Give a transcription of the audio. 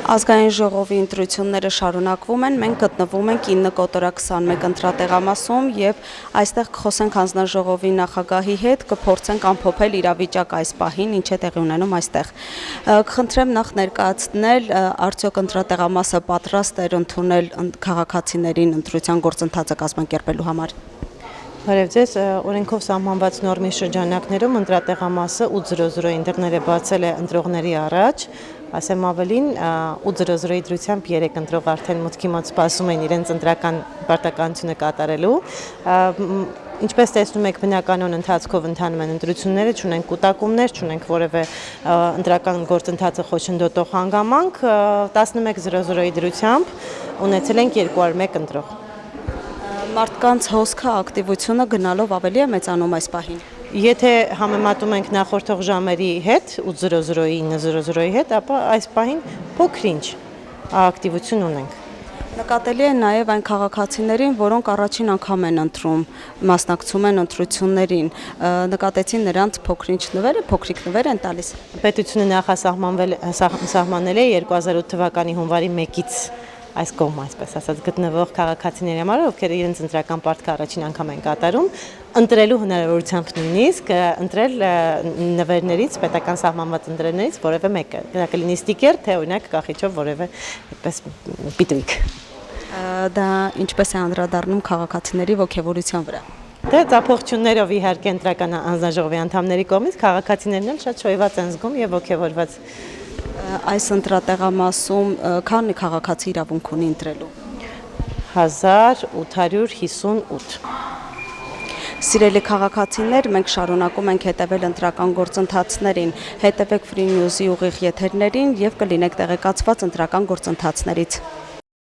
Ազգային ժողովի ընտրությունները շարունակվում են, մենք գտնվում ենք 9/21 ընտրատեղամասում եւ այստեղ կխոսենք հանձնաժողովի նախագահի հետ, կփորձենք ամփոփել իրավիճակը այս պահին, ինչ է տեղի ունենում այստեղ։ Կխնդրեմ նախ ներկայացնել, արդյոք ընտրատեղամասը պատրաստ էր ընդունել քաղաքացիներին ընտրության գործընթացը կազմակերպելու համար։ Բարև ձեզ, օրենքով սահմանված նորմի շրջանակներում ընտրատեղամասը 8:00-ին դռները բացել է ընտրողների առաջ, ասեմ ավելին 8:00-ի դրությամբ 3 ընտրող արդեն մուտքի մոտ սպասում են իրենց ընտրական պարտականությունը կատարելու։ Ինչպես տեսնում եք, բնականոն ընթացքով ընթանում են ընտրությունները, չունենք կուտակումներ, չունենք որևէ ընտրական գործընթացը խոչընդոտող հանգամանք, 11:00-ի դրությամբ ունեցել ենք 201 ընտրող։ Մարդկանց հոսքը, ակտիվությունը գնալով ավելի է մեծանում այս պահին։ Եթե համեմատում ենք նախորդող ժամերի հետ, 8:00-ի, 9:00-ի հետ, ապա այս պահին փոքր-ինչ ակտիվություն ունենք։ Նկատելի է նաև այն քաղաքացիներին, որոնք առաջին անգամ են ընտրում, մասնակցում են ընտրություններին, նկատեցին նրանց փոքրիկ նվեր են տալիս։ Պետությունը նախասահմանել է 2008 թվականի հունվարի 1-ից այս կողմ, այսպես ասած, գտնվող քաղաքացիների համար, ովքեր իրենց ընտրական պարտքը առաջին անգամ են կատարում, ընտրելու հնարավորությամբ նույնիսկ ընտրել նվերներից, պետական սահմանված ընտրերներից որևէ մեկը։ Դա կլինի ստիկեր, թե օրինակ կախիչով որևէ այդպես պիտույք։ Դա ինչպես է անդրադառնում քաղաքացիների ոգևորության վրա։ Դե ծափողջություններով իհարկե ընտրական հանձնաժողովի անդամների կողմից քաղաքացիներն էլ շատ շոյված են զգում եւ ոգևորված։ Այս ընտրատեղամասում քանի քաղաքացի իրավունք ունի ընտրելու։ 1858։ Սիրելի քաղաքացիներ, մենք շարունակում ենք հետևել ընտրական գործընթացներին, հետևեք Free News-ի ուղիղ եթերներին եւ կլինեք տեղեկացված ընտրական գործընթացներից։